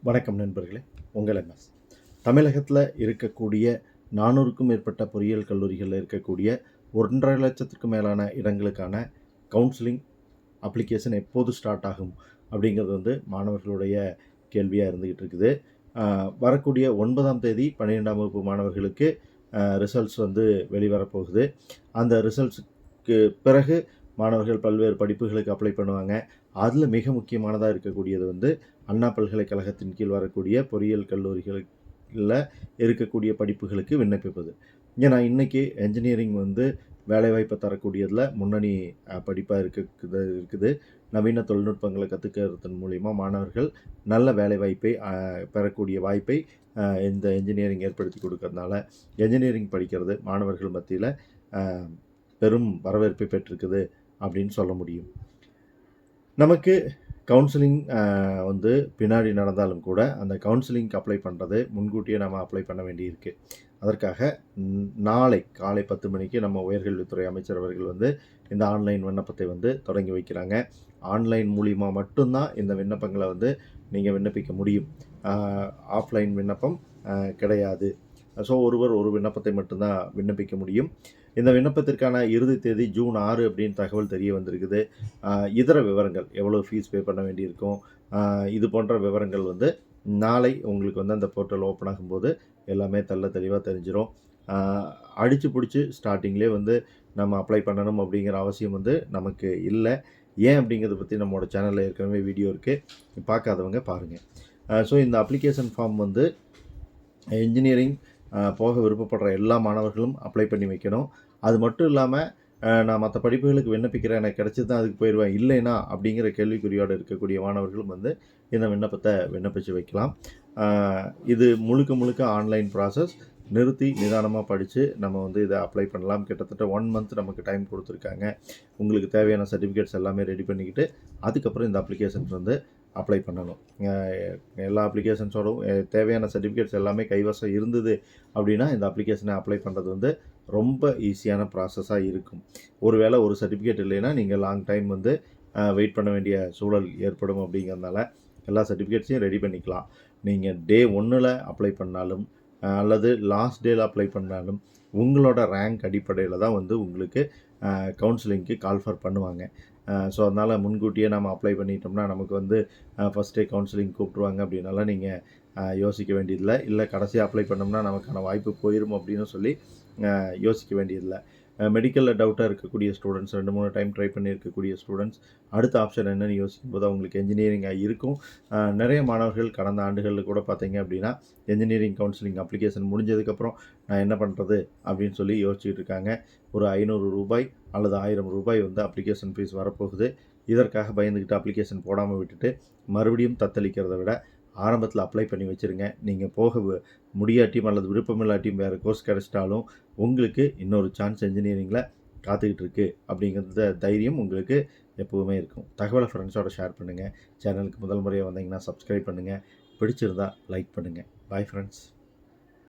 வணக்கம் நண்பர்களே. உங்கள் எம்எஸ். தமிழகத்தில் இருக்கக்கூடிய 400க்கும் மேற்பட்ட பொறியியல் கல்லூரிகளில் இருக்கக்கூடிய 1,50,000 லட்சத்துக்கும் மேலான இடங்களுக்கான கவுன்சிலிங் அப்ளிகேஷன் எப்போது ஸ்டார்ட் ஆகும் அப்படிங்கிறது மாணவர்களுடைய கேள்வியாக இருந்துக்கிட்டு இருக்குது. வரக்கூடிய 9ஆம் தேதி 12ஆம் வகுப்பு மாணவர்களுக்கு ரிசல்ட்ஸ் வெளிவரப்போகுது. அந்த ரிசல்ட்ஸுக்கு பிறகு மாணவர்கள் பல்வேறு படிப்புகளுக்கு அப்ளை பண்ணுவாங்க. அதில் மிக முக்கியமானதாக இருக்கக்கூடியது அண்ணா பல்கலைக்கழகத்தின் கீழ் வரக்கூடிய பொறியியல் கல்லூரிகளில் இருக்கக்கூடிய படிப்புகளுக்கு விண்ணப்பிப்பது. ஏன்னா இன்றைக்கி என்ஜினியரிங் வேலைவாய்ப்பை தரக்கூடியதில் முன்னணி படிப்பாக இருக்குது. நவீன தொழில்நுட்பங்களை கற்றுக்கிறதன் மூலிமா மாணவர்கள் நல்ல வேலைவாய்ப்பை பெறக்கூடிய வாய்ப்பை இந்த என்ஜினியரிங் ஏற்படுத்தி கொடுக்கறதுனால என்ஜினியரிங் படிக்கிறது மாணவர்கள் மத்தியில் பெரும் வரவேற்பை பெற்றிருக்குது அப்படின்னு சொல்ல முடியும். நமக்கு கவுன்சிலிங் பின்னாடி நடந்தாலும் கூட அந்த கவுன்சிலிங்க்கு அப்ளை பண்ணுறது முன்கூட்டியே நம்ம அப்ளை பண்ண வேண்டியிருக்கு. அதற்காக நாளை காலை 10 மணிக்கு நம்ம உயர்கல்வித்துறை அமைச்சர் அவர்கள் இந்த ஆன்லைன் விண்ணப்பத்தை தொடங்கி வைக்கிறாங்க. ஆன்லைன் மூலிமா மட்டும்தான் இந்த விண்ணப்பங்களை நீங்கள் விண்ணப்பிக்க முடியும். ஆஃப்லைன் விண்ணப்பம் கிடையாது. ஸோ ஒருவர் ஒரு விண்ணப்பத்தை மட்டும்தான் விண்ணப்பிக்க முடியும். இந்த விண்ணப்பத்திற்கான இறுதி தேதி ஜூன் 6 அப்படின்னு தகவல் தெரிய வந்திருக்குது. இதர விவரங்கள் எவ்வளோ ஃபீஸ் பே பண்ண வேண்டியிருக்கும், இது போன்ற விவரங்கள் நாளை உங்களுக்கு அந்த போர்ட்டல் ஓப்பன் ஆகும்போது எல்லாமே தெளிவாக தெரிஞ்சிடும். அடித்து பிடிச்சி ஸ்டார்டிங்லேயே நம்ம அப்ளை பண்ணணும் அப்படிங்கிற அவசியம் நமக்கு இல்லை. ஏன் அப்படிங்கிறத பற்றி நம்மளோட சேனலில் ஏற்கனவே வீடியோ இருக்குது, பார்க்காதவங்க பாருங்கள். ஸோ இந்த அப்ளிகேஷன் ஃபார்ம் இன்ஜினியரிங் போக விருப்பப்படுற எல்லா மாணவர்களும் அப்ளை பண்ணி வைக்கணும். அது மட்டும் இல்லாமல் நான் மற்ற படிப்புகளுக்கு விண்ணப்பிக்கிறேன், எனக்கு கிடச்சி தான் அதுக்கு போயிடுவேன், இல்லைனா அப்படிங்கிற கேள்விக்குறியோடு இருக்கக்கூடிய மாணவர்களும் இந்த விண்ணப்பத்தை விண்ணப்பித்து வைக்கலாம். இது முழுக்க ஆன்லைன் ப்ராசஸ். நிறுத்தி நிதானமாக படித்து நம்ம இதை அப்ளை பண்ணலாம். கிட்டத்தட்ட 1 மந்த் நமக்கு டைம் கொடுத்துருக்காங்க. உங்களுக்கு தேவையான சர்டிஃபிகேட்ஸ் எல்லாமே ரெடி பண்ணிக்கிட்டு அதுக்கப்புறம் இந்த அப்ளிகேஷன்ஸ் அப்ளை பண்ணணும். எல்லா அப்ளிகேஷன்ஸோடும் தேவையான சர்டிஃபிகேட்ஸ் எல்லாமே கைவசம் இருந்தது அப்படின்னா இந்த அப்ளிகேஷனை அப்ளை பண்ணுறது ரொம்ப ஈஸியான ப்ராசஸாக இருக்கும். ஒருவேளை ஒரு சர்டிஃபிகேட் இல்லைன்னா நீங்கள் லாங் டைம் வெயிட் பண்ண வேண்டிய சூழல் ஏற்படும். அப்படிங்கிறதுனால எல்லா சர்டிஃபிகேட்ஸையும் ரெடி பண்ணிக்கலாம். நீங்கள் டே 1ல் அப்ளை பண்ணாலும் அல்லது லாஸ்ட் டேயில் அப்ளை பண்ணாலும் உங்களோட ரேங்க் அடிப்படையில் தான் உங்களுக்கு கவுன்சிலிங்க்கு கால்ஃபர் பண்ணுவாங்க. ஸோ அதனால் முன்கூட்டியே நம்ம அப்ளை பண்ணிட்டோம்னா நமக்கு ஃபஸ்ட் டே கவுன்சிலிங் கூப்பிட்ருவாங்க அப்படின்னால நீங்கள் யோசிக்க வேண்டியதில்லை. இல்லை கடைசியாக அப்ளை பண்ணோம்னா நமக்கான வாய்ப்பு போயிடும் அப்படின்னு சொல்லி யோசிக்க வேண்டியதில்லை. மெடிக்கலில் டவுட்டாக இருக்கக்கூடிய ஸ்டூடெண்ட்ஸ் 2-3 டைம் ட்ரை பண்ணியிருக்கக்கூடிய ஸ்டூடெண்ட்ஸ் அடுத்த ஆப்ஷன் என்னென்னு யோசிக்கும்போது அவங்களுக்கு என்ஜினியரிங்காக இருக்கும். நிறைய மாணவர்கள் கடந்த ஆண்டுகளில் கூட பார்த்தீங்க அப்படின்னா என்ஜினியரிங் கவுன்சிலிங் அப்ளிகேஷன் முடிஞ்சதுக்கப்புறம் நான் என்ன பண்ணுறது அப்படின்னு சொல்லி யோசிச்சுட்டு இருக்காங்க. ஒரு ₹500 அல்லது ₹1000 அப்ளிகேஷன் ஃபீஸ் வரப்போகுது. இதற்காக பயந்துக்கிட்டு அப்ளிகேஷன் போடாமல் விட்டுட்டு மறுபடியும் தத்தளிக்கிறத விட ஆரம்பத்தில் அப்ளை பண்ணி வச்சுருங்க. நீங்கள் போக முடியாட்டியும் அல்லது விருப்பமில்லாட்டியும் வேறு கோர்ஸ் கிடச்சிட்டாலும் உங்களுக்கு இன்னொரு சான்ஸ் என்ஜினியரிங்கில் காத்துக்கிட்டு இருக்குது அப்படிங்கிறத தைரியம் உங்களுக்கு எப்போவுமே இருக்கும். தகவலை ஃப்ரெண்ட்ஸோட ஷேர் பண்ணுங்கள். சேனலுக்கு முதல் முறையாக வந்தீங்கன்னா சப்ஸ்கிரைப் பண்ணுங்கள். பிடிச்சிருந்தால் லைக் பண்ணுங்கள். Bye friends.